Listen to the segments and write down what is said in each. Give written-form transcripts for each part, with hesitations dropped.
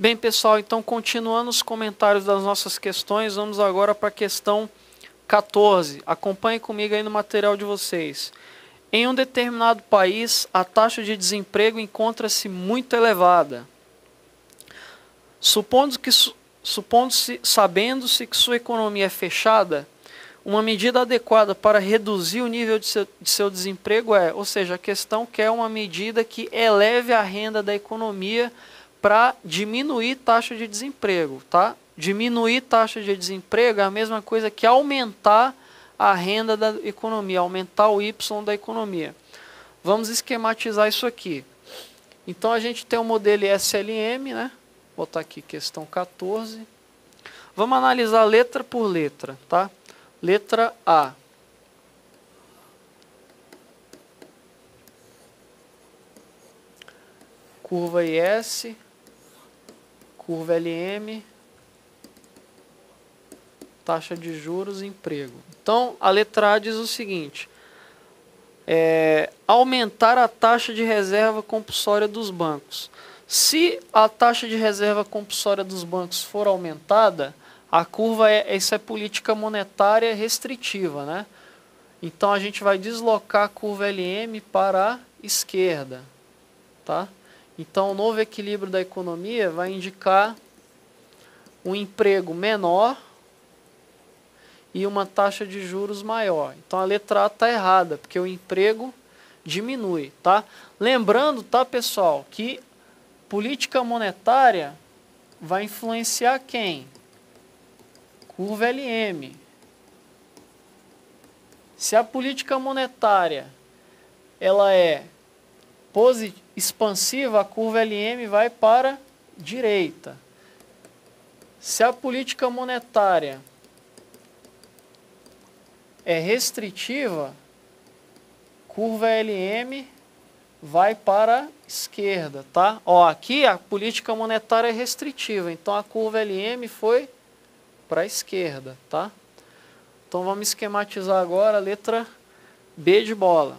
Bem, pessoal, então continuando os comentários das nossas questões, vamos agora para a questão 14. Acompanhe comigo aí no material de vocês. Em um determinado país, a taxa de desemprego encontra-se muito elevada. Sabendo-se que sua economia é fechada, uma medida adequada para reduzir o nível de seu desemprego ou seja, a questão que é uma medida que eleve a renda da economia para diminuir taxa de desemprego, tá? Diminuir taxa de desemprego é a mesma coisa que aumentar a renda da economia, aumentar o Y da economia. Vamos esquematizar isso aqui. Então a gente tem o modelo SLM, né? Vou botar aqui questão 14. Vamos analisar letra por letra, tá? Letra A. Curva IS, curva LM, taxa de juros e emprego. Então, a letra A diz o seguinte: aumentar a taxa de reserva compulsória dos bancos. Se a taxa de reserva compulsória dos bancos for aumentada, a curva isso é política monetária restritiva, né? Então a gente vai deslocar a curva LM para a esquerda, tá? Então o novo equilíbrio da economia vai indicar um emprego menor e uma taxa de juros maior. Então a letra A está errada, porque o emprego diminui, tá? Lembrando, tá, pessoal, que política monetária vai influenciar quem? Curva LM. Se a política monetária ela é expansiva, a curva LM vai para a direita. Se a política monetária é restritiva, curva LM vai para a esquerda, tá? Ó, aqui a política monetária é restritiva, então a curva LM foi para a esquerda, tá? Então vamos esquematizar agora a letra B de bola.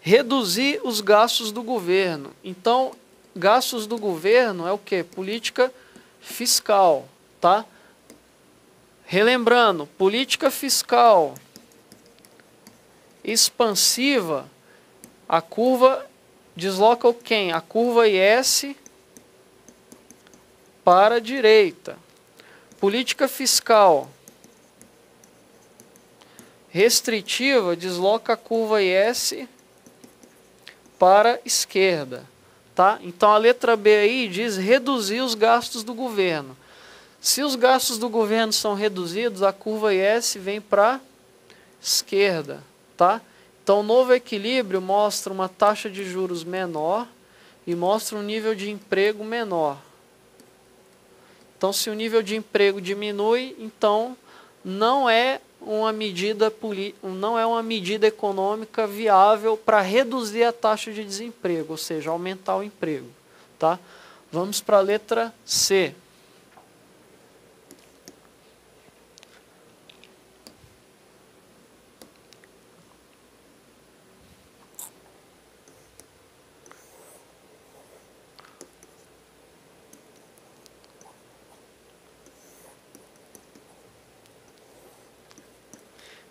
Reduzir os gastos do governo. Então, gastos do governo é o quê? Política fiscal, tá? Relembrando, política fiscal expansiva, a curva desloca o quem? A curva IS para a direita. Política fiscal restritiva desloca a curva IS para a esquerda, tá? Então a letra B aí diz reduzir os gastos do governo. Se os gastos do governo são reduzidos, a curva IS vem para a esquerda, tá? Então o novo equilíbrio mostra uma taxa de juros menor e mostra um nível de emprego menor. Então se o nível de emprego diminui, então não é uma medida econômica viável para reduzir a taxa de desemprego, ou seja, aumentar o emprego, tá? Vamos para a letra C.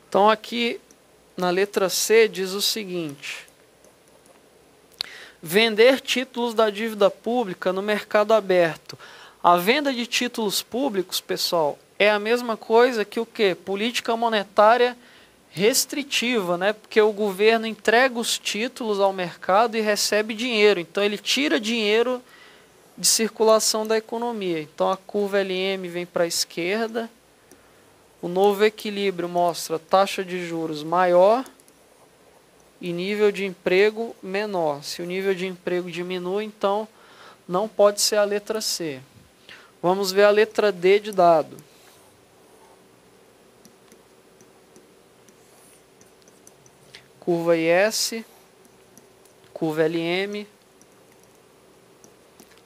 Então aqui na letra C diz o seguinte: vender títulos da dívida pública no mercado aberto. A venda de títulos públicos, pessoal, é a mesma coisa que o quê? Política monetária restritiva, né? Porque o governo entrega os títulos ao mercado e recebe dinheiro. Então ele tira dinheiro de circulação da economia. Então a curva LM vem para a esquerda. O novo equilíbrio mostra taxa de juros maior e nível de emprego menor. Se o nível de emprego diminui, então não pode ser a letra C. Vamos ver a letra D de dado. Curva IS, curva LM,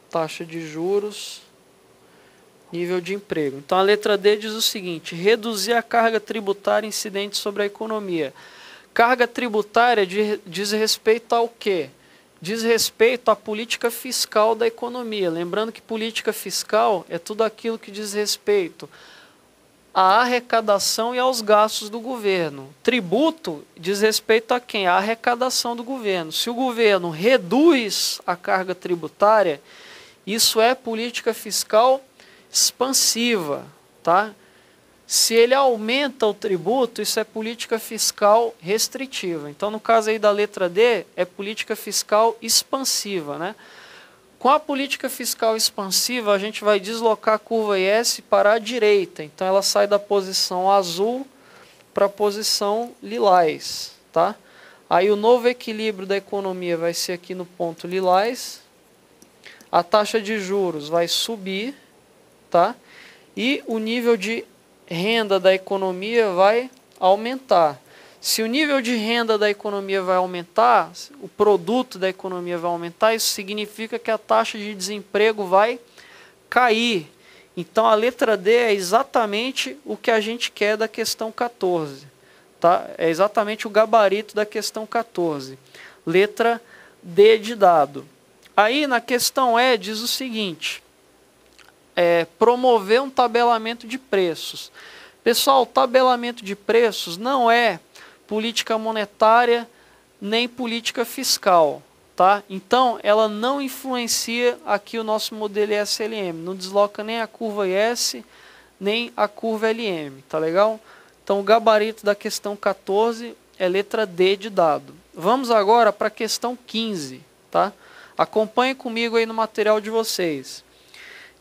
taxa de juros Nível de emprego. Então a letra D diz o seguinte: reduzir a carga tributária incidente sobre a economia. Carga tributária diz respeito ao quê? Diz respeito à política fiscal da economia. Lembrando que política fiscal é tudo aquilo que diz respeito à arrecadação e aos gastos do governo. Tributo diz respeito a quem? À arrecadação do governo. Se o governo reduz a carga tributária, isso é política fiscal expansiva, tá? Se ele aumenta o tributo, isso é política fiscal restritiva. Então, no caso aí da letra D, é política fiscal expansiva, né? Com a política fiscal expansiva, a gente vai deslocar a curva IS para a direita. Então, ela sai da posição azul para a posição lilás, tá? Aí, o novo equilíbrio da economia vai ser aqui no ponto lilás. A taxa de juros vai subir, tá? E o nível de renda da economia vai aumentar. Se o nível de renda da economia vai aumentar, o produto da economia vai aumentar, isso significa que a taxa de desemprego vai cair. Então a letra D é exatamente o que a gente quer da questão 14. Tá? É exatamente o gabarito da questão 14. Letra D de dado. Aí na questão E diz o seguinte: promover um tabelamento de preços. Pessoal, o tabelamento de preços não é política monetária nem política fiscal, tá? Então, ela não influencia aqui o nosso modelo SLM, não desloca nem a curva IS, nem a curva LM, tá legal? Então, o gabarito da questão 14 é letra D de dado. Vamos agora para a questão 15, tá? Acompanhe comigo aí no material de vocês.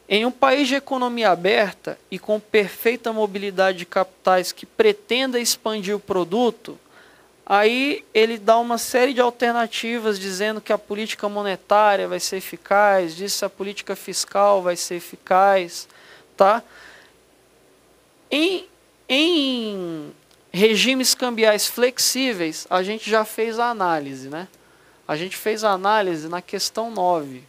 Em um país de economia aberta e com perfeita mobilidade de capitais que pretenda expandir o produto, aí ele dá uma série de alternativas dizendo que a política monetária vai ser eficaz, diz que a política fiscal vai ser eficaz, tá? Em regimes cambiais flexíveis, a gente já fez a análise, né? A gente fez a análise na questão 9.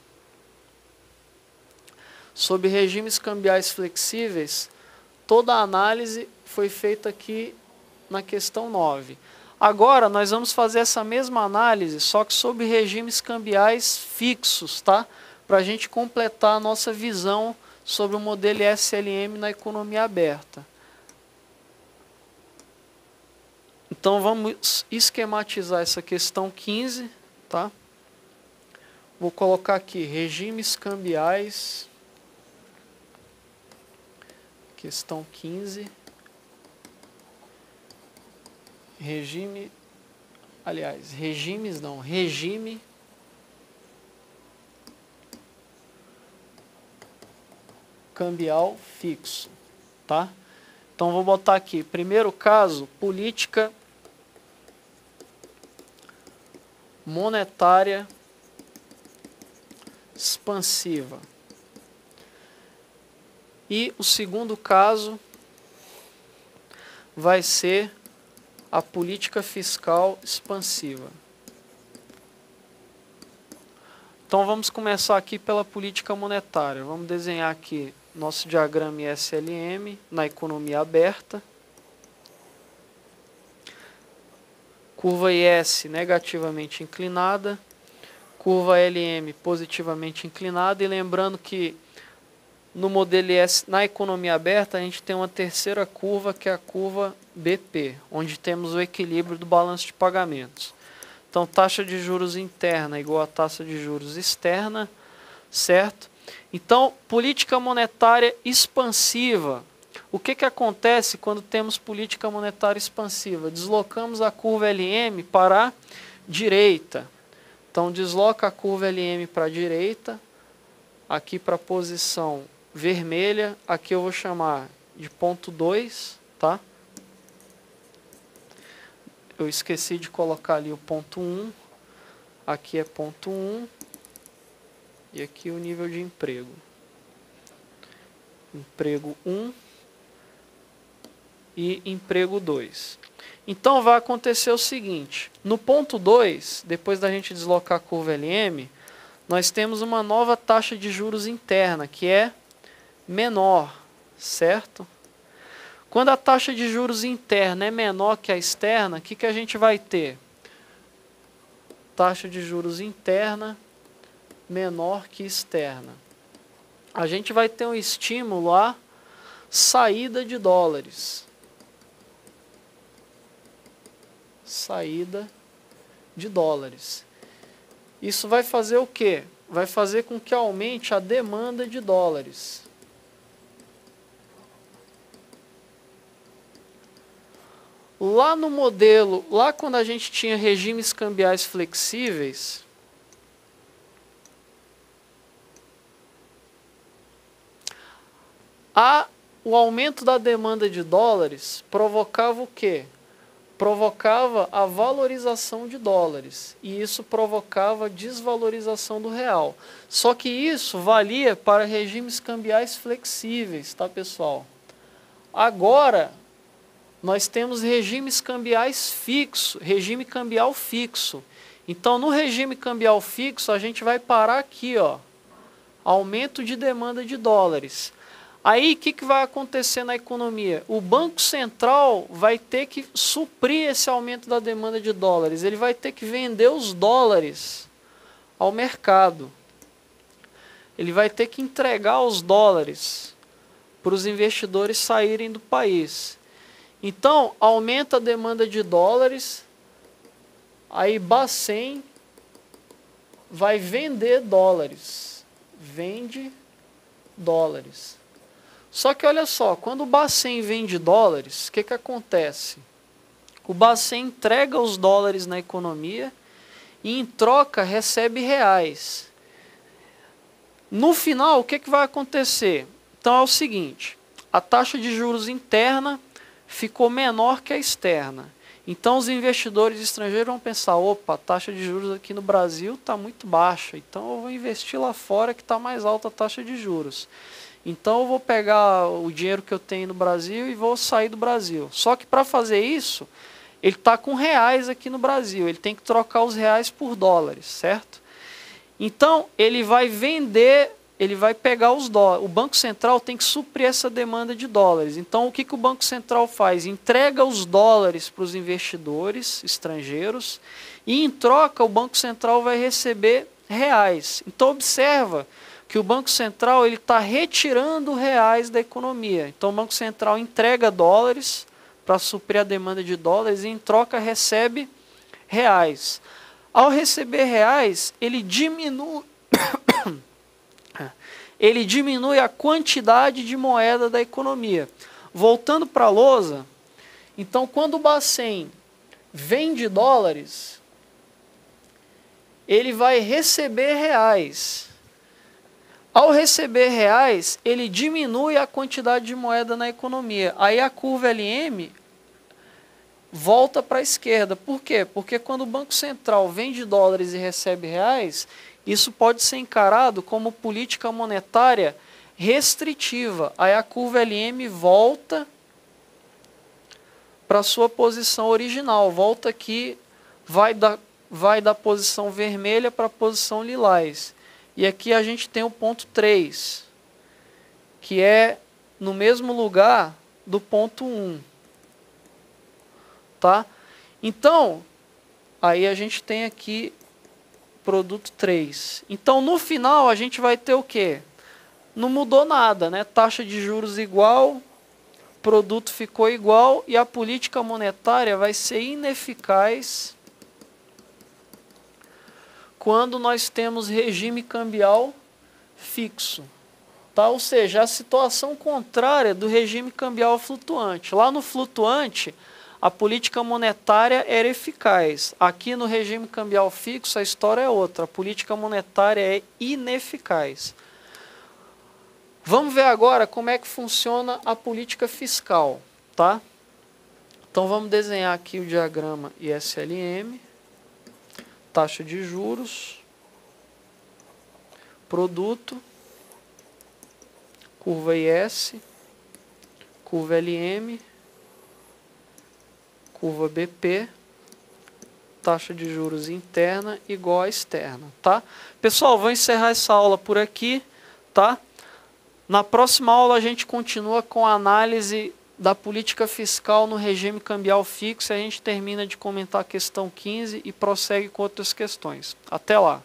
Sobre regimes cambiais flexíveis, toda a análise foi feita aqui na questão 9. Agora, nós vamos fazer essa mesma análise, só que sobre regimes cambiais fixos, tá? Para a gente completar a nossa visão sobre o modelo SLM na economia aberta. Então, vamos esquematizar essa questão 15, tá? Vou colocar aqui regimes cambiais. Questão 15. Regime cambial fixo, tá? Então vou botar aqui, primeiro caso, política monetária expansiva. E o segundo caso vai ser a política fiscal expansiva. Então vamos começar aqui pela política monetária. Vamos desenhar aqui nosso diagrama SLM na economia aberta. Curva IS negativamente inclinada, curva LM positivamente inclinada, e lembrando que no modelo IS, na economia aberta, a gente tem uma terceira curva, que é a curva BP, onde temos o equilíbrio do balanço de pagamentos. Então, taxa de juros interna igual a taxa de juros externa, certo? Então, política monetária expansiva. O que acontece quando temos política monetária expansiva? Deslocamos a curva LM para a direita. Então, desloca a curva LM para a direita, aqui para a posição vermelha, aqui eu vou chamar de ponto 2, tá? Eu esqueci de colocar ali o ponto 1, aqui é ponto 1, e aqui o nível de emprego. Emprego 1 e emprego 2. Então vai acontecer o seguinte, no ponto 2, depois da gente deslocar a curva LM, nós temos uma nova taxa de juros interna, que é menor, certo? Quando a taxa de juros interna é menor que a externa, o que a gente vai ter? Taxa de juros interna menor que externa. A gente vai ter um estímulo à saída de dólares. Saída de dólares. Isso vai fazer o quê? Vai fazer com que aumente a demanda de dólares. Lá no modelo, lá quando a gente tinha regimes cambiais flexíveis, o aumento da demanda de dólares provocava o quê? Provocava a valorização de dólares, e isso provocava a desvalorização do real. Só que isso valia para regimes cambiais flexíveis, tá, pessoal? Agora, nós temos regimes cambiais fixos, regime cambial fixo. Então, no regime cambial fixo, a gente vai parar aqui, ó, aumento de demanda de dólares. Aí, o que vai acontecer na economia? O Banco Central vai ter que suprir esse aumento da demanda de dólares. Ele vai ter que vender os dólares ao mercado. Ele vai ter que entregar os dólares para os investidores saírem do país. Então, aumenta a demanda de dólares, aí Bacen vai vender dólares. Vende dólares. Só que olha só, quando o Bacen vende dólares, o que acontece? O Bacen entrega os dólares na economia e em troca recebe reais. No final, o que vai acontecer? Então é o seguinte, a taxa de juros interna ficou menor que a externa. Então os investidores estrangeiros vão pensar, opa, a taxa de juros aqui no Brasil está muito baixa, então eu vou investir lá fora que está mais alta a taxa de juros. Então eu vou pegar o dinheiro que eu tenho no Brasil e vou sair do Brasil. Só que para fazer isso, ele está com reais aqui no Brasil, ele tem que trocar os reais por dólares, certo? Então ele vai vender, ele vai pegar os dólares. O Banco Central tem que suprir essa demanda de dólares. Então o que o Banco Central faz? Entrega os dólares para os investidores estrangeiros e em troca o Banco Central vai receber reais. Então observa que o Banco Central está retirando reais da economia. Então o Banco Central entrega dólares para suprir a demanda de dólares e em troca recebe reais. Ao receber reais, ele diminui a quantidade de moeda da economia. Voltando para a lousa, então quando o Bacen vende dólares, ele vai receber reais. Ao receber reais, ele diminui a quantidade de moeda na economia. Aí a curva LM volta para a esquerda. Por quê? Porque quando o Banco Central vende dólares e recebe reais, isso pode ser encarado como política monetária restritiva. Aí a curva LM volta para a sua posição original. Volta aqui, vai da posição vermelha para a posição lilás. E aqui a gente tem o ponto 3, que é no mesmo lugar do ponto 1. Tá? Então, aí a gente tem aqui produto 3. Então, no final, a gente vai ter o quê? Não mudou nada, né? Taxa de juros igual, produto ficou igual e a política monetária vai ser ineficaz quando nós temos regime cambial fixo. Tá? Ou seja, a situação contrária do regime cambial flutuante. Lá no flutuante, a política monetária era eficaz. Aqui no regime cambial fixo, a história é outra. A política monetária é ineficaz. Vamos ver agora como é que funciona a política fiscal. Tá? Então vamos desenhar aqui o diagrama ISLM. Taxa de juros, produto, curva IS, curva LM, curva BP, taxa de juros interna igual a externa, tá? Pessoal, vou encerrar essa aula por aqui, tá? Na próxima aula a gente continua com a análise da política fiscal no regime cambial fixo. A gente termina de comentar a questão 15 e prossegue com outras questões. Até lá!